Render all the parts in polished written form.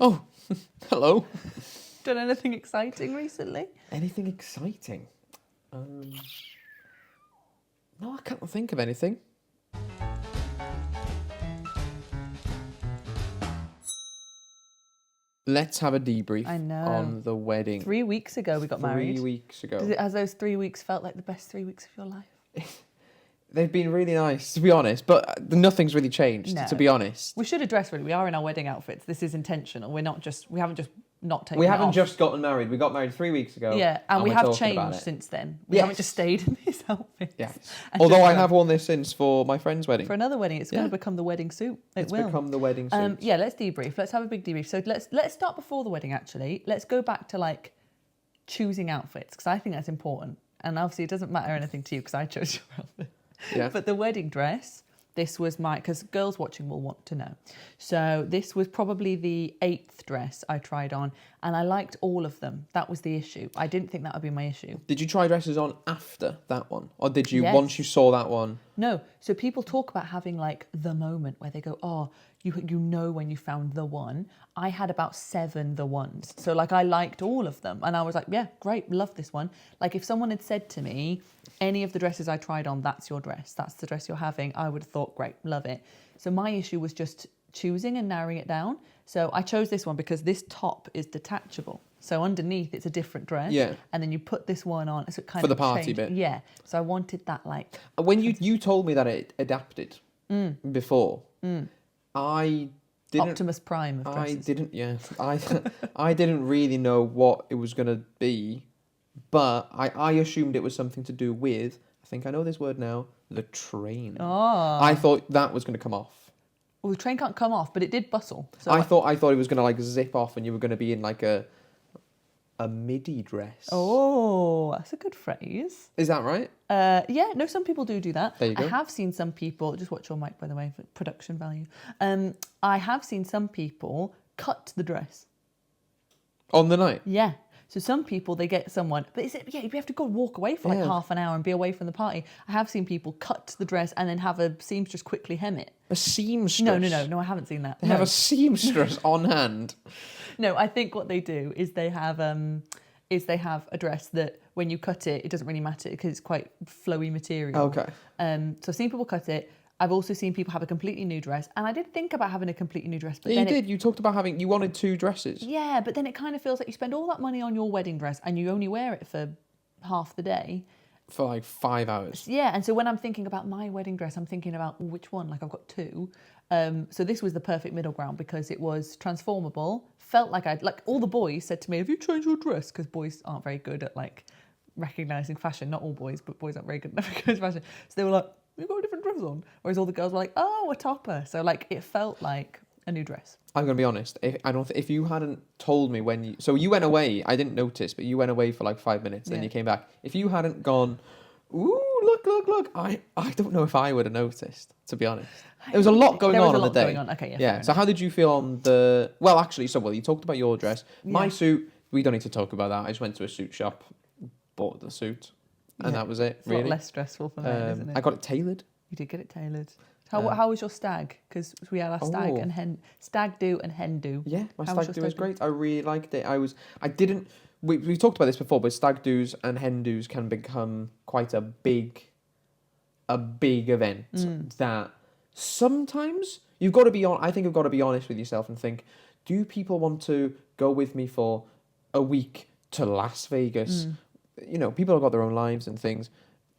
Oh, hello. Done anything exciting recently? Anything exciting? No, I can't think of anything. Let's have a debrief I know. on the wedding. 3 weeks ago we got married. 3 weeks ago. Has those 3 weeks felt like the best 3 weeks of your life? They've been really nice, to be honest, but nothing's really changed, No. to be honest. We should address really. We are in our wedding outfits. This is intentional. We haven't just not taken. We it haven't off. just gotten married. We got married 3 weeks ago. Yeah, and we we're have talking about changed it. since then. We Yes. haven't just stayed in these outfits. Yes. And Although just I gone. have worn this since for my friend's wedding. For another wedding, it's going Yeah. to become the wedding suit. It's will become the wedding suit. Yeah, let's debrief. Let's have a big debrief. So let's start before the wedding. Actually, let's go back to like choosing outfits because I think that's important. And obviously, it doesn't matter anything to you because I chose your outfit. Yeah. But the wedding dress, this was because girls watching will want to know. So this was probably the 8th dress I tried on, and I liked all of them. That was the issue. I didn't think that would be my issue. Did you try dresses on after that one? Or did you, Yes. once you saw that one? No. So people talk about having like the moment where they go, oh, you know when you found the one. I had about 7 the ones. So like I liked all of them. And I was like, yeah, great, love this one. Like if someone had said to me, any of the dresses I tried on, that's your dress. That's the dress you're having. I would have thought, great, love it. So my issue was just choosing and narrowing it down. So I chose this one because this top is detachable. So underneath it's a different dress. Yeah. And then you put this one on. So it kind For of the party changed. bit. Yeah. So I wanted that like... When you told me that it adapted before, I didn't... Optimus Prime of dresses. I didn't really know what it was going to be, but I assumed it was something to do with, I think I know this word now, the train. Oh. I thought that was going to come off. Well, the train can't come off, but it did bustle. So I thought it was going to like zip off and you were going to be in like a midi dress. Oh, that's a good phrase. Is that right? Yeah, no, some people do that. There you go. I have seen some people, just watch your mic, by the way, for production value. I have seen some people cut the dress. On the night? Yeah. So some people, they get someone, but you have to go walk away for like Yeah. half an hour and be away from the party. I have seen people cut the dress and then have a seamstress quickly hem it. A seamstress? No, I haven't seen that. They No. have a seamstress on hand. No, I think what they do is they have a dress that when you cut it, it doesn't really matter because it's quite flowy material. Okay. So I've seen people cut it. I've also seen people have a completely new dress, and I did think about having a completely new dress, but Yeah, then you did. You talked about you wanted 2 dresses. yeah, but then it kind of feels like you spend all that money on your wedding dress and you only wear it for half the day. For like 5 hours. Yeah, and so when I'm thinking about my wedding dress, I'm thinking about which one. Like I've got 2. So this was the perfect middle ground because it was transformable. Felt like all the boys said to me, "Have you changed your dress?" Because boys aren't very good at like recognizing fashion. Not all boys, but boys aren't very good at recognizing fashion. So they were like, "You've got a different dress on." Whereas all the girls were like, "Oh, a topper." So like it felt like a new dress. I'm gonna be honest. If you hadn't told me so you went away. I didn't notice, but you went away for like 5 minutes, then Yeah. you came back. If you hadn't gone, ooh, look, I don't know if I would have noticed. To be honest, there was a lot going There was on a on the lot day. going on. Okay, yeah. Yeah. fair So how did you feel on the? Well, actually, you talked about your dress. My Yeah. suit. We don't need to talk about that. I just went to a suit shop, bought the suit, and Yeah. that was it. It's a lot Really. less stressful for men, isn't it? I got it tailored. You did get it tailored. How was your stag? Because we had our stag Oh. and stag do and hen do. Yeah, my How was stag your do was stag do? great. I really liked it. We talked about this before, but stag do's and hen do's can become quite a big event that sometimes you've got to be on. I think you've got to be honest with yourself and think, do people want to go with me for a week to Las Vegas? You know, people have got their own lives and things.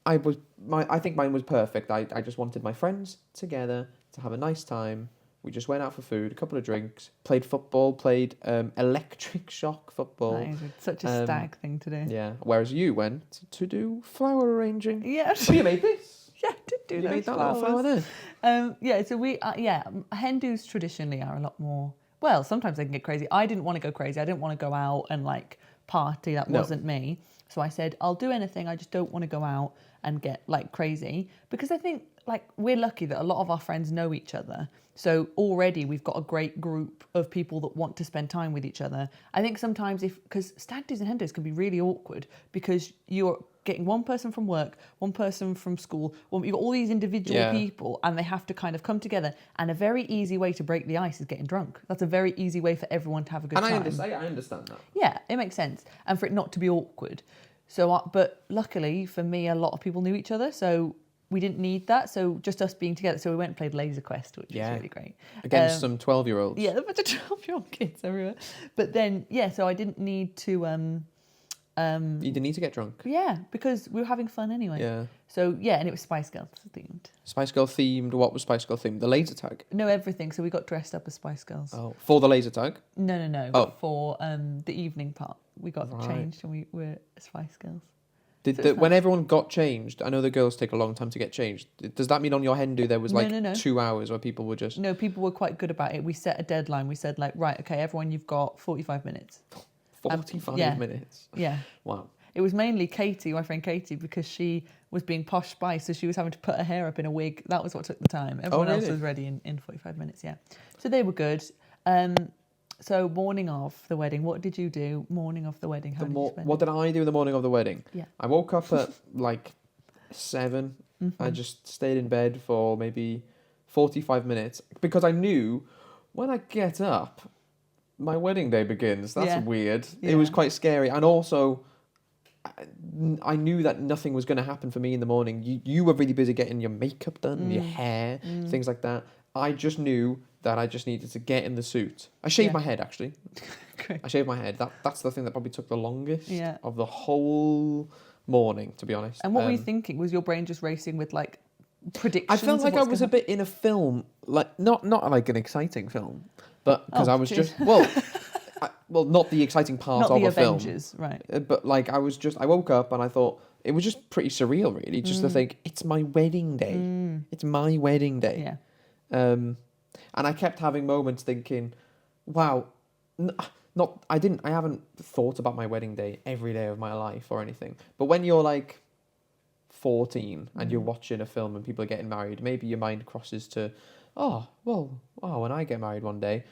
I think mine was perfect. I just wanted my friends together to have a nice time. We just went out for food, a couple of drinks, played football, played electric shock football. That is such a stag thing to do. Yeah. Whereas you went to do flower arranging. Yeah. Oh, you made this. Yeah, I did do You those made that little flowers. flower there. Yeah, so hen do's traditionally are a lot more, well, sometimes they can get crazy. I didn't want to go crazy. I didn't want to go out and like party. That No. wasn't me. So I said, I'll do anything. I just don't want to go out and get like crazy because I think like, we're lucky that a lot of our friends know each other. So already we've got a great group of people that want to spend time with each other. I think sometimes because stag do's and hen do's can be really awkward because you're getting one person from work, one person from school, you've got all these individual people and they have to kind of come together. And a very easy way to break the ice is getting drunk. That's a very easy way for everyone to have a good time. And I understand that. Yeah, it makes sense. And for it not to be awkward. So, but luckily for me, a lot of people knew each other. So we didn't need that. So just us being together. So we went and played Laser Quest, which was really great. Against some 12-year-olds. Yeah, a bunch of 12-year-old kids everywhere. But then, so I didn't need to... you didn't need to get drunk. Yeah, because we were having fun anyway. Yeah. So, and it was Spice Girls themed. Spice Girl themed? What was Spice Girl themed? The laser tag? No, everything. So we got dressed up as Spice Girls. Oh, for the laser tag? No. Oh. For the evening part. We got changed and we were Spice Girls. When everyone got changed, I know the girls take a long time to get changed. Does that mean on your hen do there was 2 hours where people were just... No, people were quite good about it. We set a deadline. We said like, right, okay, everyone, you've got 45 minutes. 45 minutes? Yeah. Wow. It was mainly Katie, my friend Katie, because she was being posh Spice, so she was having to put her hair up in a wig. That was what took the time. Everyone else was ready in 45 minutes, yeah. So they were good. So morning of the wedding, what did you do morning of the wedding? How did you spend What did I do in the morning of the wedding? Yeah. I woke up at like 7. Mm-hmm. I just stayed in bed for maybe 45 minutes because I knew when I get up, my wedding day begins. That's weird. Yeah. It was quite scary. And also, I knew that nothing was going to happen for me in the morning. You were really busy getting your makeup done, your hair, things like that. I just knew that I just needed to get in the suit. I shaved my head, actually. Great. I shaved my head. That's the thing that probably took the longest of the whole morning, to be honest. And what were you thinking? Was your brain just racing with, like, predictions? I felt like I was a bit in a film, like not like an exciting film, but because I was just... Well, not the exciting part not of the a Avengers, film. Right. But, like, I woke up and I thought... It was just pretty surreal, really, just to think, it's my wedding day. It's my wedding day. Yeah. And I kept having moments thinking, wow, I haven't thought about my wedding day every day of my life or anything. But when you're like 14 and you're watching a film and people are getting married, maybe your mind crosses to, when I get married one day.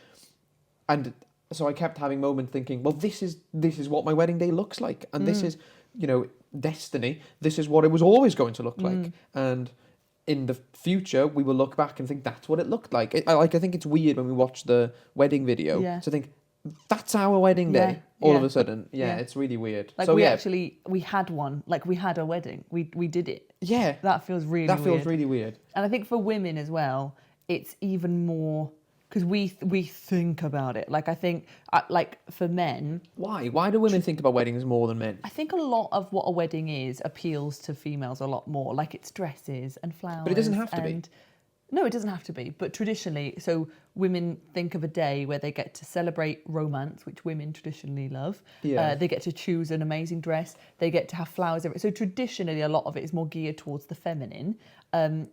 And so I kept having moments thinking, well, this is what my wedding day looks like. And this is, destiny. This is what it was always going to look like. And in the future, we will look back and think that's what it looked like. I think it's weird when we watch the wedding video to think that's our wedding day all of a sudden. Yeah, it's really weird. Like, so, we had one. Like, we had a wedding. We did it. Yeah. That feels really weird. That feels really weird. And I think for women as well, it's even more... Because we think about it. Like, I think, like, for men... Why? Why do women think about weddings more than men? I think a lot of what a wedding is appeals to females a lot more. Like, it's dresses and flowers. But it doesn't have to be. No, it doesn't have to be. But traditionally, so women think of a day where they get to celebrate romance, which women traditionally love. Yeah. They get to choose an amazing dress. They get to have flowers. So traditionally, a lot of it is more geared towards the feminine. So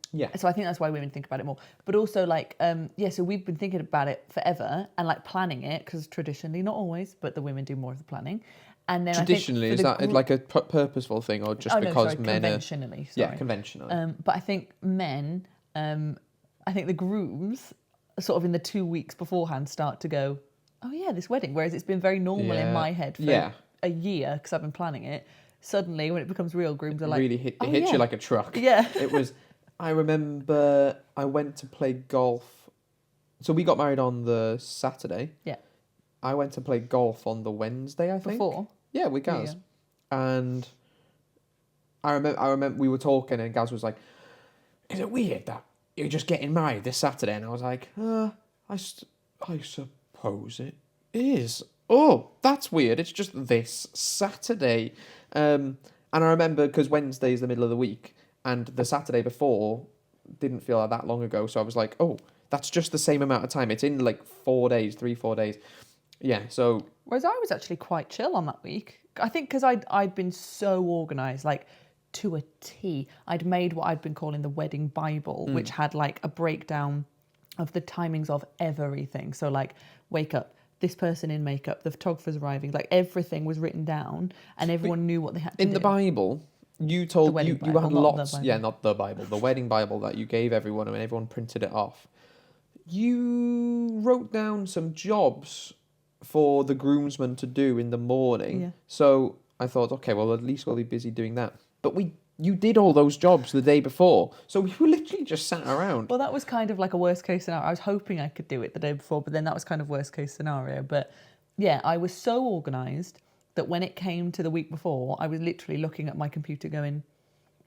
I think that's why women think about it more. But also, like, so we've been thinking about it forever and, like, planning it, because traditionally, not always, but the women do more of the planning. And then traditionally, is that like a purposeful thing or just because men conventionally, are... Yeah, conventionally. But I think men... I think the grooms, sort of in the 2 weeks beforehand, start to go, oh yeah, this wedding. Whereas it's been very normal in my head for a year because I've been planning it. Suddenly, when it becomes real, grooms are like, really hit you like a truck. Yeah. It was. I remember I went to play golf. So we got married on the Saturday. Yeah. I went to play golf on the Wednesday, I think. Before? Yeah, with Gaz. Yeah. And I remember we were talking and Gaz was like, is it weird that you're just getting married this Saturday? And I was like, I suppose it is. Oh, that's weird. It's just this Saturday. And I remember because Wednesday is the middle of the week and the Saturday before didn't feel like that long ago. So I was like, oh, that's just the same amount of time. It's in like 4 days, 3-4 days. Yeah, so... Whereas I was actually quite chill on that week. I think because I'd been so organised, like, to a T. I'd made what I'd been calling the wedding Bible, which had, like, a breakdown of the timings of everything. So, like, wake up, this person in makeup, the photographer's arriving, like, everything was written down and everyone knew what they had to do. In the Bible, you told wedding you Bible, had not the lots. Bible. Yeah, not the Bible, the wedding Bible that you gave everyone, and everyone printed it off. You wrote down some jobs for the groomsmen to do in the morning. Yeah. So I thought, okay, well, at least we'll be busy doing that. But you did all those jobs the day before, so we were literally just sat around. Well, that was kind of like a worst case scenario. I was hoping I could do it the day before, but then that was kind of worst case scenario. But yeah, I was so organised that when it came to the week before, I was literally looking at my computer going,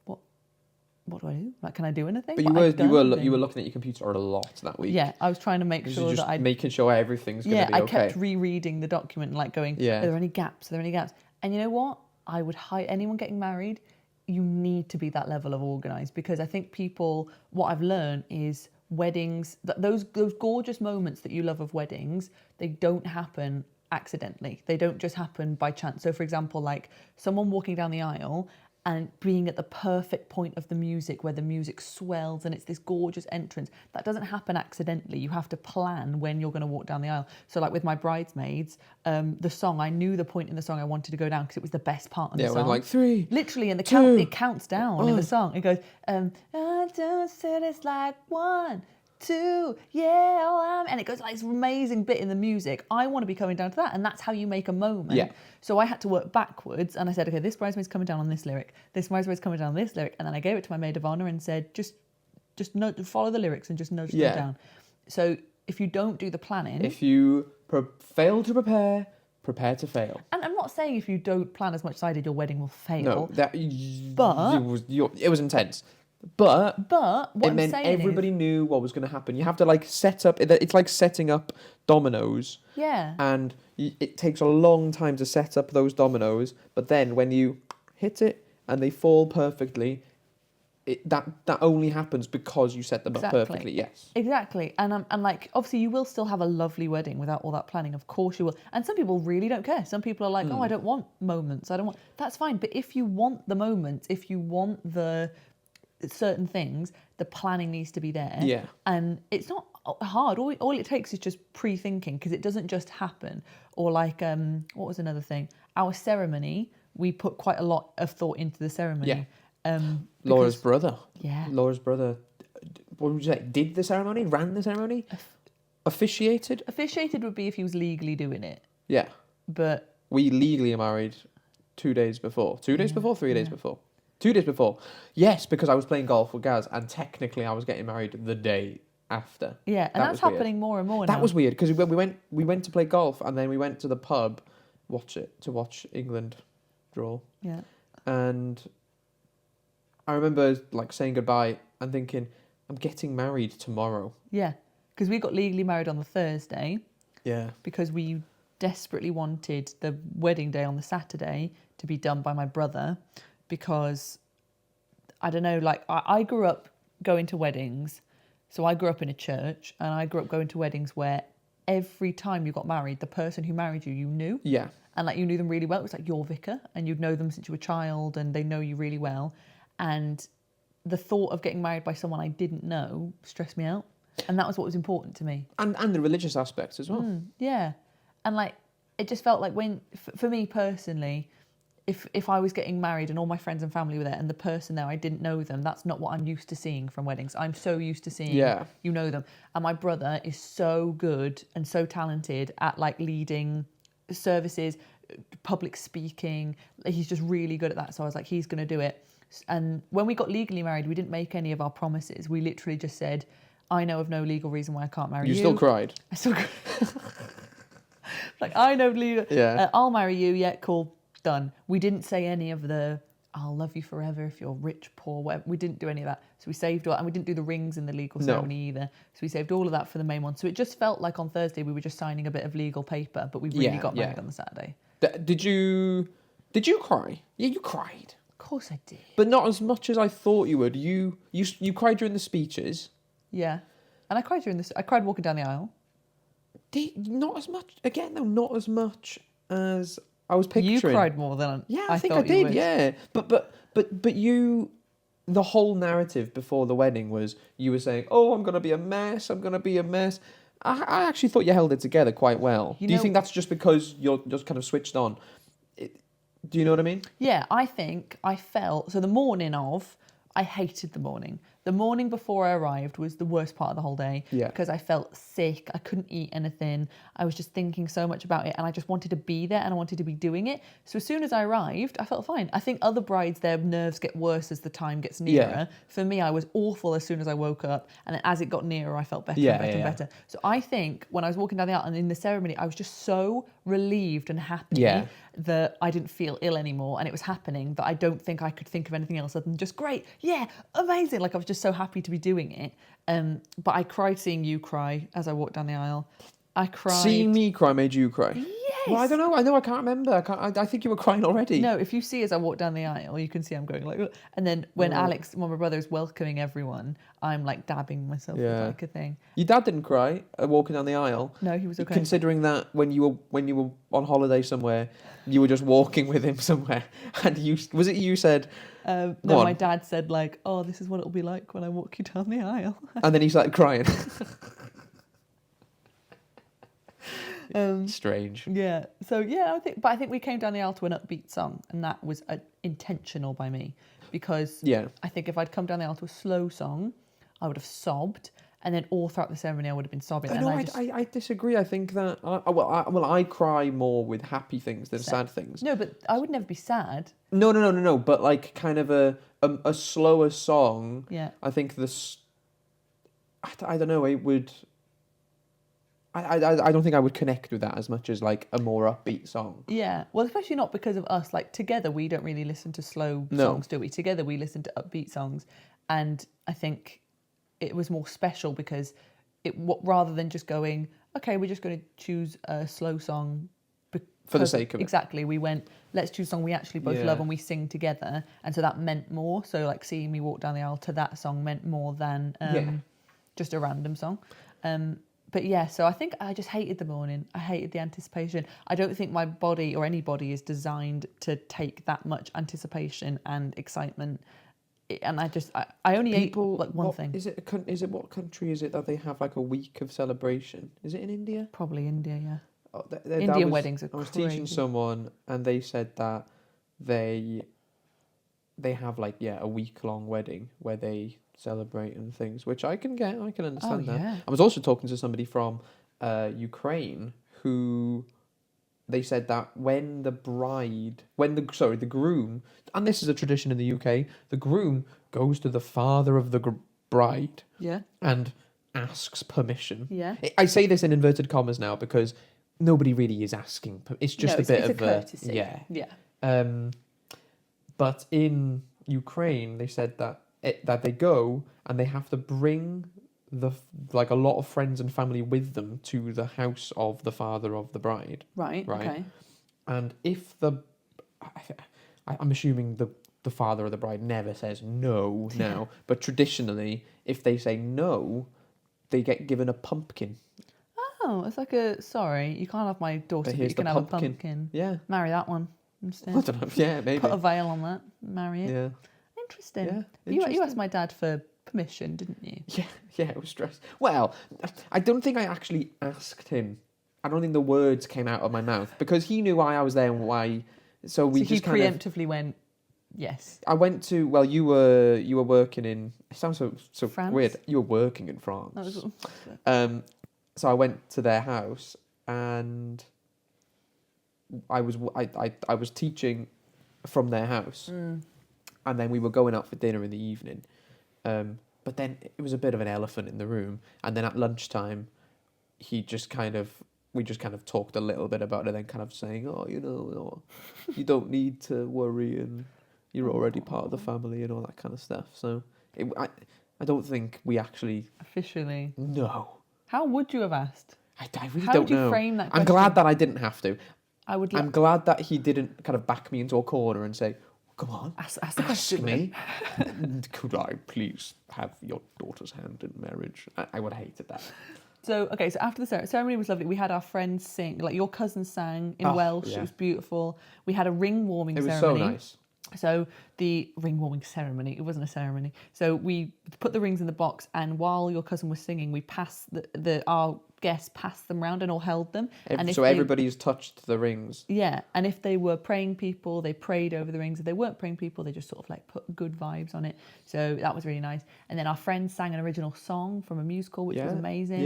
what do I do? Like, can I do anything? But you were looking at your computer a lot that week. Yeah, I was trying to make Because sure you're just that I making sure everything's going to be I okay. kept rereading the document and like going, Yeah. are there any gaps? Are there any gaps? And you know what? I would anyone getting married, you need to be that level of organised, because I think what I've learned is weddings, those gorgeous moments that you love of weddings, they don't happen accidentally. They don't just happen by chance. So for example, like someone walking down the aisle and being at the perfect point of the music where the music swells and it's this gorgeous entrance. That doesn't happen accidentally. You have to plan when you're going to walk down the aisle. So like with my bridesmaids, the song, I knew the point in the song I wanted to go down because it was the best part of the song. Yeah, like 3. Literally, and it counts down in the 1. song. It goes, I just said it's like 1, 2, yeah, oh, and it goes like this amazing bit in the music. I want to be coming down to that, and that's how you make a moment. Yeah. So I had to work backwards, and I said, okay, this bridesmaid's coming down on this lyric, this bridesmaid's coming down on this lyric, and then I gave it to my maid of honor and said, just follow the lyrics and just nudge them down. So if you don't do the planning, if you fail to prepare to fail. and I'm not saying if you don't plan as much as I did, your wedding will fail. No, it was intense. But what it I'm meant saying everybody knew what was going to happen. You have to like set up. It's like setting up dominoes. Yeah. And it takes a long time to set up those dominoes. But then when you hit it and they fall perfectly, that only happens because you set them up perfectly. Yes. Exactly. And like, obviously you will still have a lovely wedding without all that planning. Of course you will. And some people really don't care. Some people are like, oh, I don't want moments. That's fine. But if you want the moments, if you want the certain things, the planning needs to be there. Yeah. And it's not hard. All it takes is just pre-thinking, because it doesn't just happen. Or like, what was another thing? Our ceremony, we put quite a lot of thought into the ceremony. Yeah. Laura's brother. Yeah. Laura's brother, what would you say, did the ceremony, ran the ceremony? Officiated? Officiated would be if he was legally doing it. Yeah. But we legally are married 2 days before. 2 days before? 3 days before? 2 days before. Yes, because I was playing golf with Gaz, and technically I was getting married the day after. Yeah, and that's happening more and more now. That was weird, because we went to play golf, and then we went to the pub to watch England draw. Yeah. And I remember like saying goodbye and thinking, I'm getting married tomorrow. Yeah, because we got legally married on the Thursday. Yeah. Because we desperately wanted the wedding day on the Saturday to be done by my brother, because I don't know, like I grew up going to weddings. So I grew up in a church, and I grew up going to weddings where every time you got married, the person who married you knew. Yeah. And like you knew them really well. It was like your vicar, and you'd know them since you were a child, and they know you really well. And the thought of getting married by someone I didn't know stressed me out. And that was what was important to me. And the religious aspects as well. Yeah. And like, it just felt like for me personally, if I was getting married and all my friends and family were there and the person there, I didn't know them, that's not what I'm used to seeing from weddings. I'm so used to seeing, you know them. And my brother is so good and so talented at like leading services, public speaking. He's just really good at that. So I was like, he's going to do it. And when we got legally married, we didn't make any of our promises. We literally just said, I know of no legal reason why I can't marry you. You still cried? I still cried. Like, I know legal. Yeah. I'll marry you. Yeah, cool. Done. We didn't say any of the, I'll love you forever if you're rich, poor, whatever. We didn't do any of that. So we saved all, and we didn't do the rings in the legal ceremony either. So we saved all of that for the main one. So it just felt like on Thursday we were just signing a bit of legal paper, but we really got married on the Saturday. Did you cry? Yeah, you cried. Of course I did. But not as much as I thought you would. You cried during the speeches. Yeah. And I cried I cried walking down the aisle. Not as much. Again, though, not as much as I was picturing. You cried more than I think I did. Yeah, but you, the whole narrative before the wedding was you were saying, "Oh, I'm gonna be a mess. I'm gonna be a mess." I actually thought you held it together quite well. Do you think that's just because you're just kind of switched on? Do you know what I mean? Yeah, I think I felt so. The morning of, I hated the morning. The morning before I arrived was the worst part of the whole day Yeah. because I felt sick. I couldn't eat anything. I was just thinking so much about it, and I just wanted to be there and I wanted to be doing it. So as soon as I arrived, I felt fine. I think other brides, their nerves get worse as the time gets nearer. Yeah. For me, I was awful as soon as I woke up, and then as it got nearer, I felt better Yeah, and better and yeah. better. So I think when I was walking down the aisle and in the ceremony, I was just so relieved and happy Yeah. that I didn't feel ill anymore and it was happening, that I don't think I could think of anything else other than just great, yeah, amazing. Like I was just so happy to be doing it. But I cried seeing you cry as I walked down the aisle. I cried. Seeing me cry made you cry. Yes. Well, I don't know. I can't remember. I think you were crying already. No, if you see as I walk down the aisle, you can see I'm going like, "Ugh." And then when my brother is welcoming everyone, I'm like dabbing myself with like a thing. Your dad didn't cry walking down the aisle. No, he was okay. Considering that when you were on holiday somewhere, you were just walking with him somewhere, and you said, No, my dad said like, "Oh, this is what it'll be like when I walk you down the aisle." and then he started crying. Strange. Yeah. So yeah, I think we came down the aisle to an upbeat song, and that was intentional by me, because I think if I'd come down the aisle to a slow song, I would have sobbed, and then all throughout the ceremony I would have been sobbing. I disagree. I think that I cry more with happy things than sad things. No, but I would never be sad. No. But like kind of a slower song. Yeah. I think this. I don't know. It would. I don't think I would connect with that as much as like a more upbeat song. Yeah, well, especially not because of us. Like together, we don't really listen to slow songs, do we? Together, we listen to upbeat songs, and I think it was more special because rather than just going, okay, we're just going to choose a slow song for the sake of it. Exactly, we went, let's choose a song we actually both love and we sing together, and so that meant more. So like seeing me walk down the aisle to that song meant more than just a random song. But yeah, so I think I just hated the morning. I hated the anticipation. I don't think my body or any body is designed to take that much anticipation and excitement. And I only ate like one thing. Is it what country is it that they have like a week of celebration? Is it in India? Probably India, yeah. Oh, Indian weddings are I was crazy. teaching someone and they said that they have like a week-long wedding where they celebrate and things, which I can understand that. Yeah. I was also talking to somebody from Ukraine who they said that when the groom, and this is a tradition in the UK, the groom goes to the father of the bride and asks permission. Yeah. I say this in inverted commas now because nobody really is asking. It's just it's a courtesy. Yeah. But in Ukraine, they said that they go and they have to bring a lot of friends and family with them to the house of the father of the bride. Right. Okay. And if I'm assuming the father of the bride never says no now, but traditionally, if they say no, they get given a pumpkin. Oh, it's like sorry, you can't have my daughter, but you can have a pumpkin. Yeah. Marry that one instead. I don't know. Yeah, maybe. Put a veil on that. Marry it. Yeah. Interesting. Yeah, you asked my dad for permission, didn't you? Yeah, it was stressed. Well, I don't think I actually asked him. I don't think the words came out of my mouth because he knew why I was there and why. So we just kind of preemptively went, yes. I went to. Well, you were working in. It sounds so France? weird. You were working in France. So I went to their house and I was teaching from their house. And then we were going out for dinner in the evening. But then it was a bit of an elephant in the room. And then at lunchtime, we just kind of talked a little bit about it, and then kind of saying, you don't need to worry, and you're already part of the family and all that kind of stuff. So I don't think we actually... Officially? No. How would you have asked? I really How don't would you know. frame that I'm question? glad that I didn't have to. I'm glad that he didn't kind of back me into a corner and say, come on, ask me. Could I please have your daughter's hand in marriage? I would have hated that. So after the ceremony was lovely. We had our friends sing, like your cousin sang in Welsh. Yeah. It was beautiful. We had a ring warming ceremony. It was so nice. So the ring warming ceremony, it wasn't a ceremony. So we put the rings in the box, and while your cousin was singing, we passed our guests passed them round and all held them. And So everybody's touched the rings. Yeah, and if they were praying people, they prayed over the rings. If they weren't praying people, they just sort of like put good vibes on it. So that was really nice. And then our friends sang an original song from a musical, which was amazing.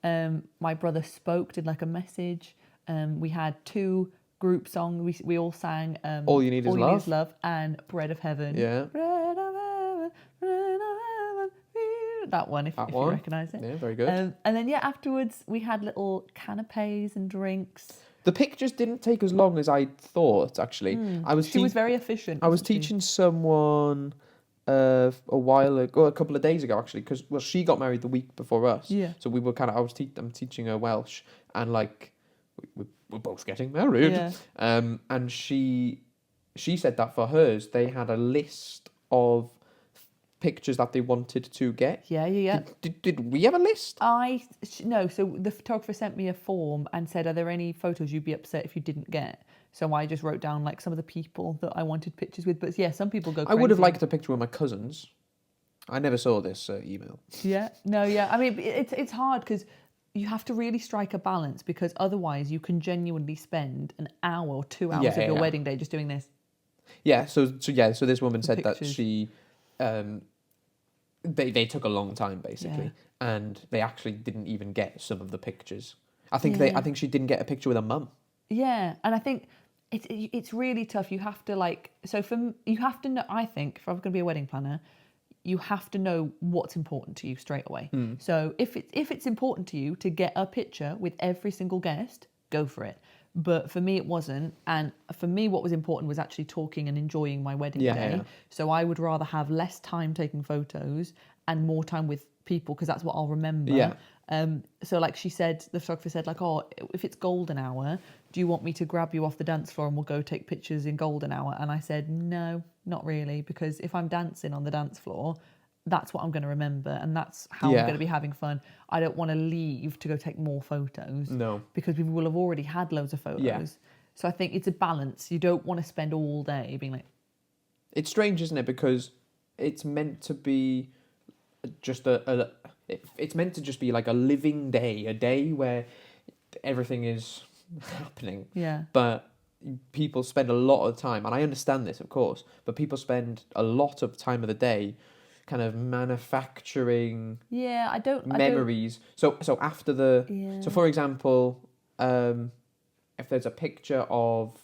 Yeah. My brother spoke, did like a message. We had 2 group songs. We all sang All You Need Is Love. Need Is Love and Bread of Heaven. Yeah. Bread of Heaven, bread of heaven. That one, if you recognise it. Yeah, very good. And then afterwards we had little canapes and drinks. The pictures didn't take as long as I thought, actually. She was very efficient. I was teaching someone a while ago, a couple of days ago, actually, because she got married the week before us. Yeah. So we were I'm teaching her Welsh, and like we're both getting married. Yeah. And she said that for hers, they had a list of pictures that they wanted to get. Yeah. Did we have a list? No. So the photographer sent me a form and said, "Are there any photos you'd be upset if you didn't get?" So I just wrote down like some of the people that I wanted pictures with. But yeah, some people go crazy. I would have liked a picture with my cousins. I never saw this email. Yeah. No. Yeah. I mean, it's hard because you have to really strike a balance, because otherwise you can genuinely spend an hour or 2 hours of your wedding day just doing this. Yeah. So this woman said pictures. that she. They took a long time basically, and they actually didn't even get some of the pictures. I think she didn't get a picture with her mum. Yeah, and I think it's really tough. You have to you have to know. I think if I'm going to be a wedding planner, you have to know what's important to you straight away. So if it's important to you to get a picture with every single guest, go for it. But for me, it wasn't. And for me, what was important was actually talking and enjoying my wedding day. Yeah. So I would rather have less time taking photos and more time with people, because that's what I'll remember. Yeah. So like she said, the photographer said like, "Oh, if it's golden hour, do you want me to grab you off the dance floor and we'll go take pictures in golden hour?" And I said, "No, not really, because if I'm dancing on the dance floor, that's what I'm going to remember, and that's how I'm going to be having fun. I don't want to leave to go take more photos." No. Because people will have already had loads of photos. Yeah. So I think it's a balance. You don't want to spend all day being like... It's strange, isn't it? Because it's meant to be just it's meant to just be like a living day, a day where everything is happening. Yeah. But people spend a lot of time, and I understand this, of course, but people spend a lot of time of the day kind of manufacturing memories. So after so for example, if there's a picture of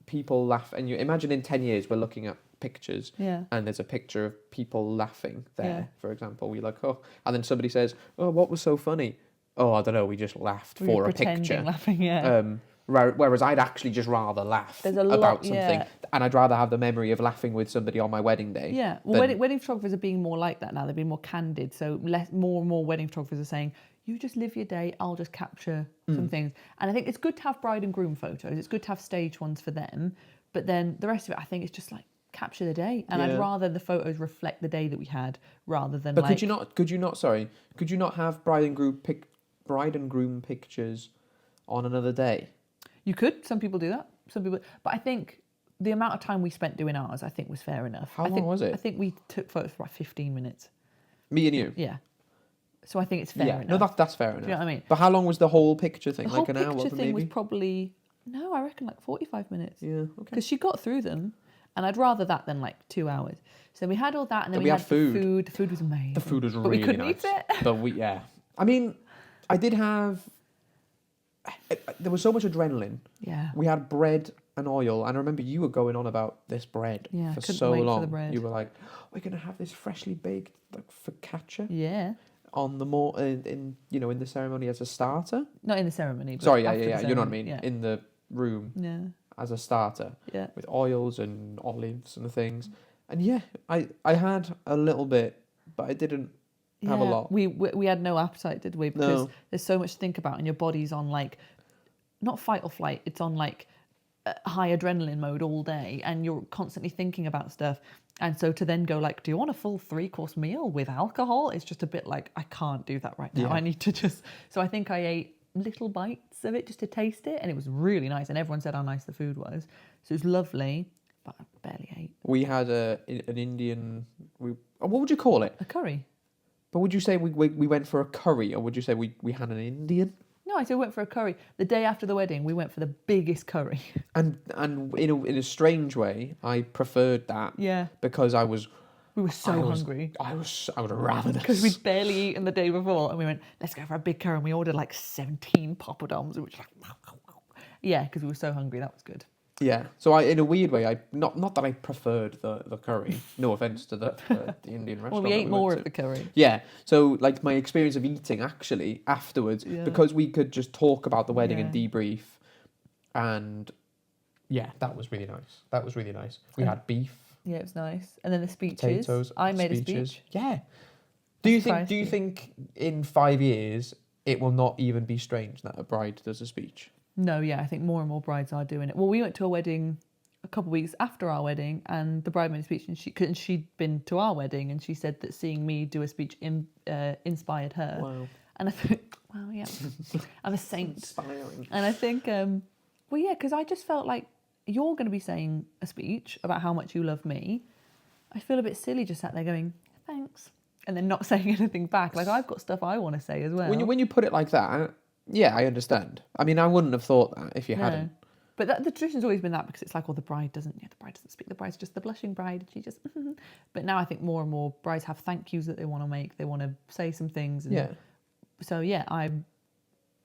people laughing, and you imagine in 10 years we're looking at pictures, and there's a picture of people laughing there, for example, we're like, oh, and then somebody says, "Oh, what was so funny?" "Oh, I don't know, we just laughed for a picture." Laughing, whereas I'd actually just rather laugh about something, and I'd rather have the memory of laughing with somebody on my wedding day. Yeah, well, wedding photographers are being more like that now. They're being more candid. So more and more wedding photographers are saying, "You just live your day. I'll just capture some things." And I think it's good to have bride and groom photos. It's good to have stage ones for them. But then the rest of it, I think it's just like capture the day. And I'd rather the photos reflect the day that we had rather than. But could you not have bride and groom pictures on another day? You could. Some people do that. But I think the amount of time we spent doing ours, I think, was fair enough. How long was it? I think we took photos for about 15 minutes. Me and you? Yeah. So I think it's fair enough. No, that's fair enough. Do you know what I mean? But how long was the whole picture thing? The like an whole hour, picture thing maybe? was probably, I reckon like 45 minutes. Yeah, okay. Because she got through them, and I'd rather that than like 2 hours. So we had all that, and then we had food. The food was amazing. The food was but really we couldn't nice. eat it. But I mean, I did have... There was so much adrenaline. Yeah. We had bread and oil, and I remember you were going on about this bread for so long. For the bread. You were like, "We're going to have this freshly baked like focaccia." Yeah. On the in the ceremony as a starter. Not in the ceremony. But Sorry, yeah. You know what I mean? Yeah. In the room. Yeah. As a starter. Yeah. With oils and olives and things, and I had a little bit, but I didn't. Have a lot. We had no appetite, did we? Because there's so much to think about, and your body's on like, not fight or flight, it's on like high adrenaline mode all day, and you're constantly thinking about stuff. And so to then go like, "Do you want a full 3-course meal with alcohol?" It's just a bit like, I can't do that right now. I need to just... So I think I ate little bites of it just to taste it, and it was really nice, and everyone said how nice the food was. So it was lovely, but I barely ate. We had an Indian... what would you call it? A curry. But would you say we went for a curry, or would you say we had an Indian? No, I said we went for a curry. The day after the wedding, we went for the biggest curry. And in a strange way, I preferred that Yeah. because We were so hungry. I was ravenous. Because we'd barely eaten the day before, and we went, let's go for a big curry. And we ordered like 17 poppadoms, which like, yeah, because we were so hungry. That was good. Yeah. So in a weird way, I not that I preferred the curry. No offense to the Indian restaurant. Well, we ate more of the curry. Yeah. So like my experience of eating actually afterwards, because we could just talk about the wedding and debrief, and yeah, that was really nice. That was really nice. We had beef. Yeah, it was nice. And then the speeches. Potatoes. I made speeches. a speech. Yeah. Do you think in 5 years it will not even be strange that a bride does a speech? No, yeah, I think more and more brides are doing it. Well, we went to a wedding a couple of weeks after our wedding, and the bride made a speech, and she'd been to our wedding, and she said that seeing me do a speech inspired her. Wow. And I thought, wow, yeah, I'm a saint. Inspiring. And I think, well, yeah, because I just felt like you're going to be saying a speech about how much you love me. I feel a bit silly just sat there going, thanks, and then not saying anything back. Like, I've got stuff I want to say as well. When you put it like that, yeah, I understand. I mean, I wouldn't have thought that if you hadn't. But the tradition's always been that, because it's like, the bride doesn't speak. The bride's just the blushing bride, and she just. But now I think more and more brides have thank yous that they want to make. They want to say some things. And Yeah. So yeah,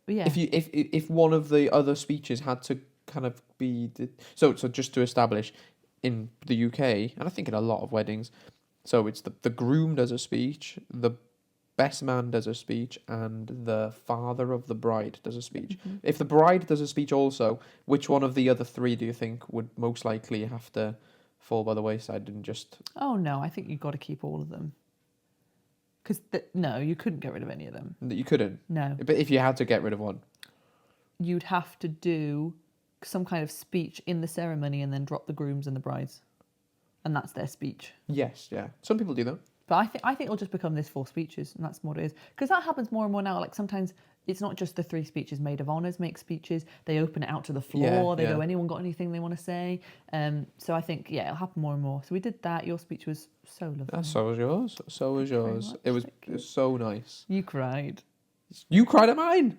yeah. If one of the other speeches had to kind of be so just to establish, in the UK, and I think in a lot of weddings, so it's the groom does a speech, the best man does a speech, and the father of the bride does a speech. Mm-hmm. If the bride does a speech also, which one of the other three do you think would most likely have to fall by the wayside and just... Oh, no, I think you've got to keep all of them. Because, no, you couldn't get rid of any of them. You couldn't? No. But if you had to get rid of one? You'd have to do some kind of speech in the ceremony and then drop the grooms and the brides. And that's their speech. Yes, yeah. Some people do that. But I think it'll just become this 4 speeches, and that's what it is. Because that happens more and more now. Like, sometimes it's not just the 3 speeches. Maid of honours make speeches. They open it out to the floor. They go, anyone got anything they want to say? So I think, it'll happen more and more. So we did that. Your speech was so lovely. So was yours. So was yours. It was so nice. You cried. You cried at mine.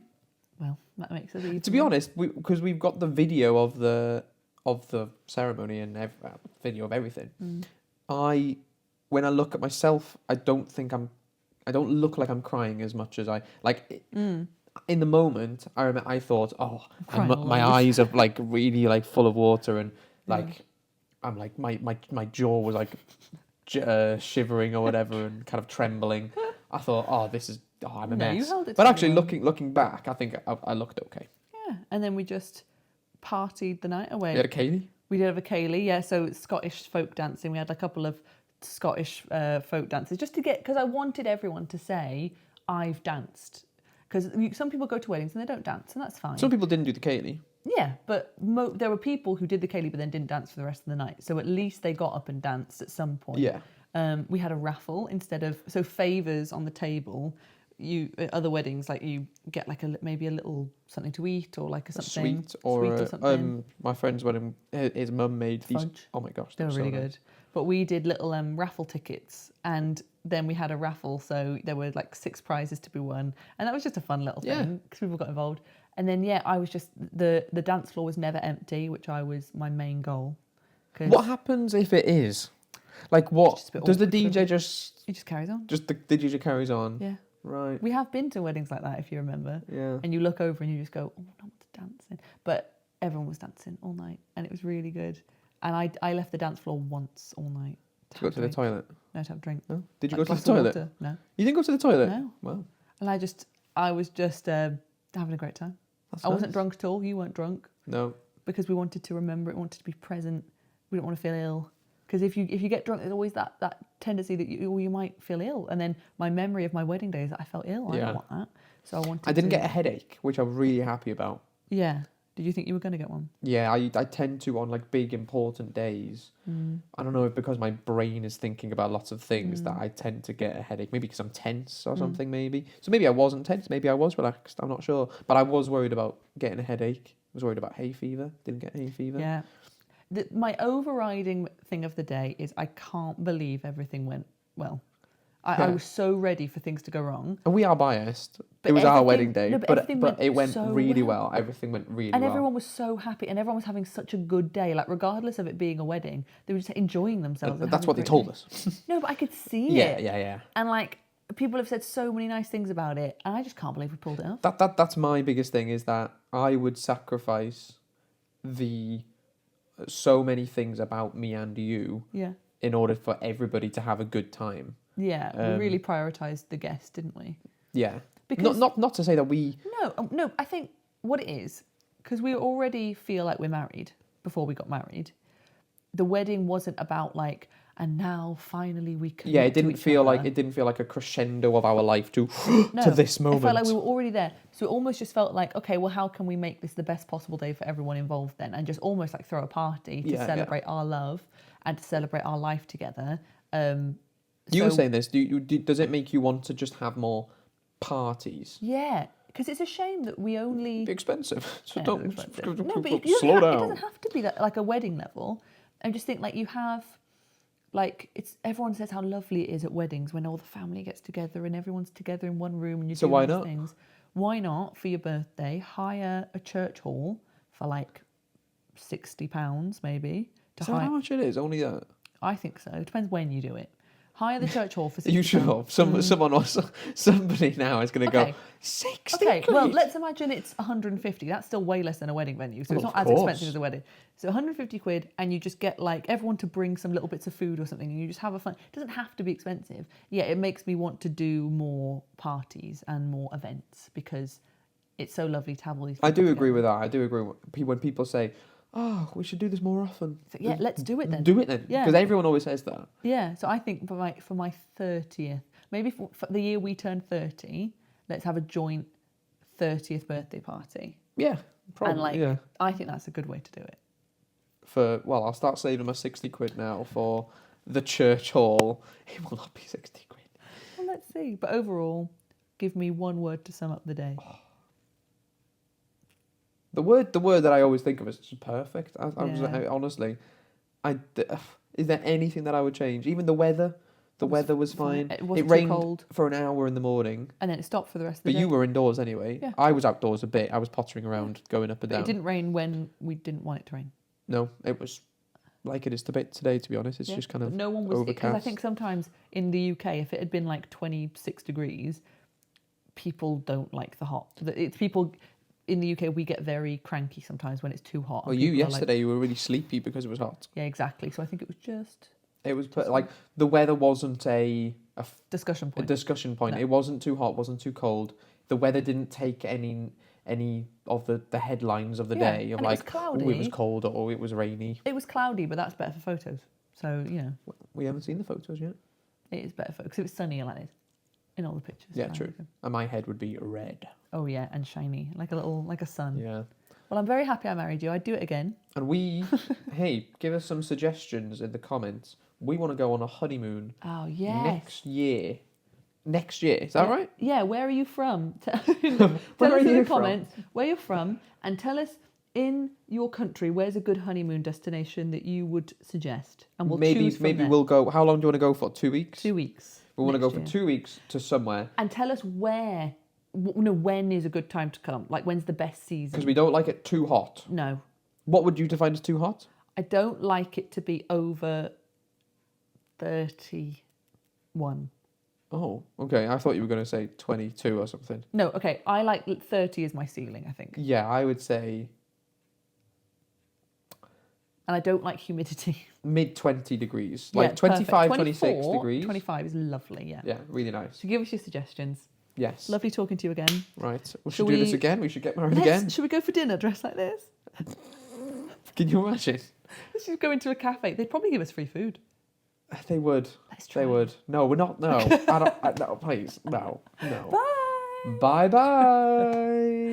Well, that makes it easy. To be honest, because we've got the video of the ceremony and video of everything. When I look at myself, I don't look like I'm crying as much as I like. In the moment, I thought, my eyes are like really like full of water, and like I'm like my jaw was like shivering or whatever and kind of trembling. I thought, I'm a mess. You held it but actually, well. looking back, I think I looked okay. Yeah, and then we just partied the night away. You had a Kaylee? We did have a Kaylee, yeah. So it's Scottish folk dancing. We had a couple of Scottish folk dances just to because I wanted everyone to say I've danced, because some people go to weddings and they don't dance, and that's fine. Some people didn't do the Kaylee. Yeah, but there were people who did the Kaylee but then didn't dance for the rest of the night. So at least they got up and danced at some point. Yeah. We had a raffle instead of favours on the table. You at other weddings, like, you get like maybe a little something to eat, or like something sweet or something. My friend's wedding, his mum made these. Fudge. Oh my gosh, They were really nice. good. But we did little raffle tickets, and then we had a raffle, so there were like 6 prizes to be won, and that was just a fun little thing because people got involved. And then I was just the dance floor was never empty, which was my main goal. What happens if it is? Like, what does the DJ just? He just carries on. Just the DJ carries on. Yeah. Right. We have been to weddings like that, if you remember. Yeah. And you look over and you just go, oh, no one's dancing. But everyone was dancing all night, and it was really good. And I left the dance floor once all night. To go to the toilet? No, to have a drink. No? Did you Like go to the toilet? water. No. You didn't go to the toilet? No. Wow. And I was just having a great time. That's I wasn't nice. drunk at all. You weren't drunk. No. Because we wanted to remember it, wanted to be present. We didn't want to feel ill. Because if you get drunk, there's always that tendency that you might feel ill. And then my memory of my wedding days, I felt ill. I don't want that. So I didn't get a headache, which I'm really happy about. Yeah. Did you think you were going to get one? Yeah, I tend to on like big important days. I don't know if because my brain is thinking about lots of things that I tend to get a headache. Maybe because I'm tense or something. Maybe so. Maybe I wasn't tense. Maybe I was relaxed. I'm not sure. But I was worried about getting a headache. I was worried about hay fever. Didn't get hay fever. Yeah. My overriding thing of the day is I can't believe everything went well. I was so ready for things to go wrong. And we are biased. But It was our everything- wedding day, no, but but everything it went went so really well. well. Everything went really And well. everyone was so happy, and everyone was having such a good day. Like, regardless of it being a wedding, they were just enjoying themselves. And That's having what a they great told day. us. No, but I could see Yeah, it. yeah. And like, people have said so many nice things about it, and I just can't believe we pulled it off. That's my biggest thing, is that I would sacrifice so many things about me and you Yeah. in order for everybody to have a good time. Yeah, we really prioritised the guest, didn't we? Yeah. Because Not to say that we... No, I think what it is, because we already feel like we're married before we got married. The wedding wasn't about like, and now finally we can. Yeah, it didn't feel like a crescendo of our life to this moment. It felt like we were already there. So it almost just felt like, okay, well, how can we make this the best possible day for everyone involved then? And just almost like throw a party to celebrate our love and to celebrate our life together. You were saying this. Does it make you want to just have more parties? Yeah, because it's a shame that we only... Expensive. So Yeah, don't... it's expensive. No, but slow down. It doesn't have to be that, like a wedding level. I just think like you have... Like, everyone says how lovely it is at weddings when all the family gets together and everyone's together in one room and you're doing why these not? things. Why not, for your birthday, hire a church hall for like £60 maybe? Is that how much it is? Only that? I think so. It depends when you do it. Hire the church hall for £60. You should have. Somebody now is going to Okay. go, 60 Okay, well, quid? let's imagine it's 150. That's still way less than a wedding venue, so it's Well, not of as course. expensive as a wedding. So 150 quid, and you just get like everyone to bring some little bits of food or something, and you just have a fun. It doesn't have to be expensive. Yeah, it makes me want to do more parties and more events because it's so lovely to have all these people I do agree together. with that. I do agree when people say, oh, we should do this more often. So, yeah, let's do it then. Do it then. Yeah. Because everyone always says that. Yeah, so I think for my 30th, maybe for the year we turn 30, let's have a joint 30th birthday party. Yeah, probably. And I think that's a good way to do it. I'll start saving my 60 quid now for the church hall. It will not be 60 quid. Well, let's see. But overall, give me one word to sum up the day. The word that I always think of is just perfect. Honestly, is there anything that I would change? Even the weather. The weather was fine. It wasn't It rained too cold. for an hour in the morning. And then it stopped for the rest of the But day. you were indoors anyway. Yeah. I was outdoors a bit. I was pottering around, going up and But down. it didn't rain when we didn't want it to rain. No, it was like it is today, to be honest. It's just kind of But no one was... Because I overcast. think sometimes in the UK, if it had been like 26 degrees, people don't like the hot. It's people... In the UK, we get very cranky sometimes when it's too hot. Well, you yesterday, you were really sleepy because it was hot. Yeah, exactly. So I think it was just... It was like the weather wasn't a discussion point. discussion point. No. It wasn't too hot, wasn't too cold. The weather didn't take any of the headlines of the Yeah, day of and it was like, cloudy. oh, it was cold or it was rainy. It was cloudy, but that's better for photos. So, We haven't seen the photos yet. it is better for... Because it was sunny like this in all the pictures. Yeah, So true. And my head would be red. Oh, yeah, and shiny. Like a sun. Yeah. Well, I'm very happy I married you. I'd do it again. And hey, give us some suggestions in the comments. We want to go on a honeymoon Oh, yes. next year. Next year, is that right? Yeah, where are you from? Tell Where us are in you the comments where you're from and tell us in your country where's a good honeymoon destination that you would suggest. And we'll choose from there. We'll go. How long do you want to go for? 2 weeks? 2 weeks. We want to next go for year. 2 weeks to somewhere. And tell us when is a good time to come. Like, when's the best season? Because we don't like it too hot. No. What would you define as too hot? I don't like it to be over 31. Oh, okay. I thought you were going to say 22 or something. No, okay. I like 30 is my ceiling, I think. Yeah, I would say And I don't like humidity. mid 20 degrees. Yeah, Like 25, perfect. 26 degrees. 25 is lovely, yeah. Yeah, really nice. So give us your suggestions. Yes. Lovely talking to you again. Right. We Shall should do this we- again. We should get married again. Should we go for dinner dressed like this? Can you imagine? Let's just go into a cafe. They'd probably give us free food. They would. Let's try. They would. No, we're not. No. I don't. No, please. No. No. Bye. Bye bye.